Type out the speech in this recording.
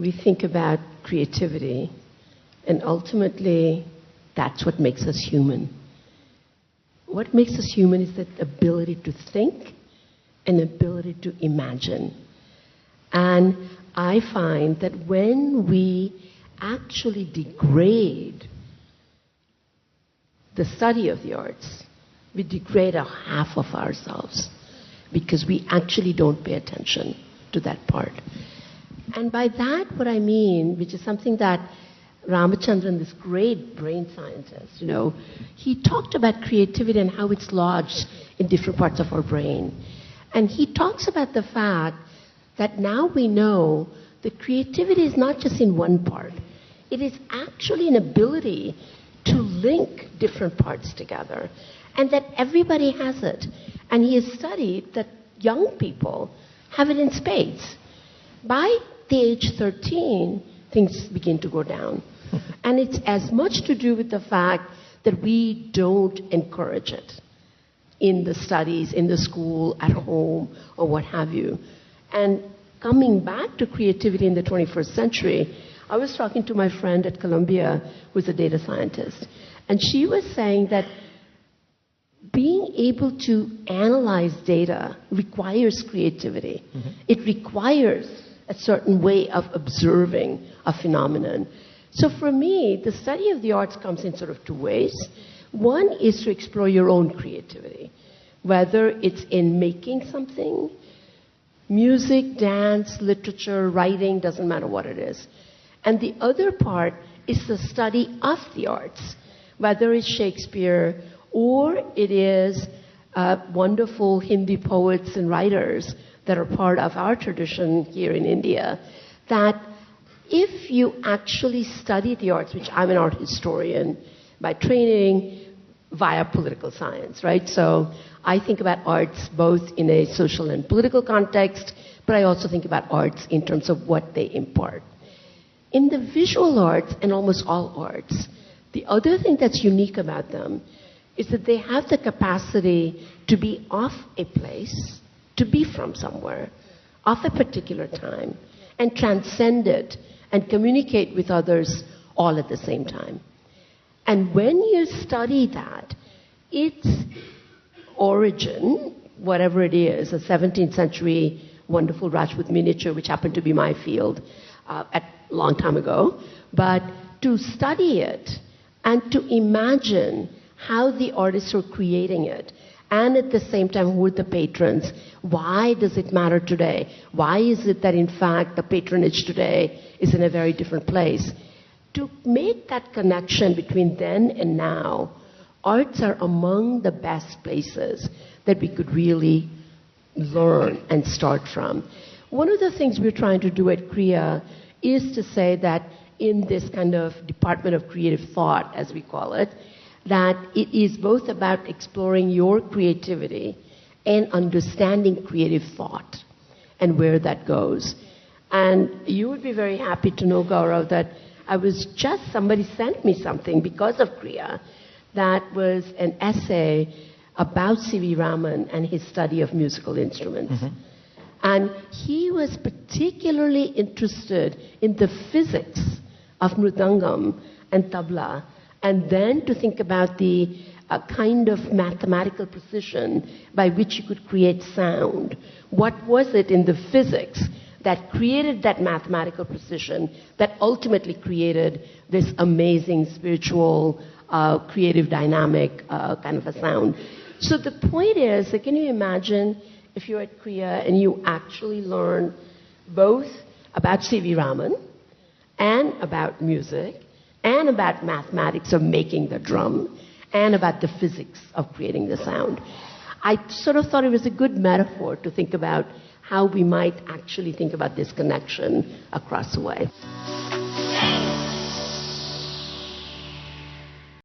we think about creativity, and ultimately, that's what makes us human. What makes us human is the ability to think and ability to imagine. And I find that when we actually degrade the study of the arts, we degrade a half of ourselves because we actually don't pay attention to that part. And by that, what I mean, which is something that Ramachandran, this great brain scientist, he talked about creativity and how it's lodged in different parts of our brain. And he talks about the fact that now we know that creativity is not just in one part. It is actually an ability to link different parts together, and that everybody has it. And he has studied that young people have it in spades. By the age 13, things begin to go down. And it's as much to do with the fact that we don't encourage it in the studies, in the school, at home, or what have you. And coming back to creativity in the 21st century, I was talking to my friend at Columbia, who's a data scientist, and she was saying that being able to analyze data requires creativity. Mm-hmm. It requires a certain way of observing a phenomenon. So for me, the study of the arts comes in sort of two ways. One is to explore your own creativity, whether it's in making something, music, dance, literature, writing, doesn't matter what it is. And the other part is the study of the arts, whether it's Shakespeare or it is wonderful Hindi poets and writers that are part of our tradition here in India, that if you actually study the arts, which I'm an art historian by training via political science, right? So I think about arts both in a social and political context, but I also think about arts in terms of what they impart. In the visual arts and almost all arts, the other thing that's unique about them is that they have the capacity to be off a place, to be from somewhere, off a particular time, and transcend it and communicate with others all at the same time. And when you study that, its origin, whatever it is, a 17th century wonderful Rajput miniature, which happened to be my field a long time ago, but to study it and to imagine how the artists are creating it, and at the same time, who are the patrons? Why does it matter today? Why is it that, in fact, the patronage today is in a very different place? To make that connection between then and now, arts are among the best places that we could really learn and start from. One of the things we're trying to do at Krea is to say that in this kind of Department of Creative Thought, as we call it, that it is both about exploring your creativity and understanding creative thought and where that goes. And you would be very happy to know, Gaurav, that somebody sent me something because of Krea that was an essay about C.V. Raman and his study of musical instruments. Mm-hmm. And he was particularly interested in the physics of mridangam and tabla, and then to think about the kind of mathematical precision by which you could create sound. What was it in the physics that created that mathematical precision that ultimately created this amazing spiritual, creative, dynamic kind of a sound? So the point is, can you imagine if you're at Krea and you actually learn both about C.V. Raman and about music and about mathematics of making the drum and about the physics of creating the sound? I sort of thought it was a good metaphor to think about how we might actually think about this connection across the way.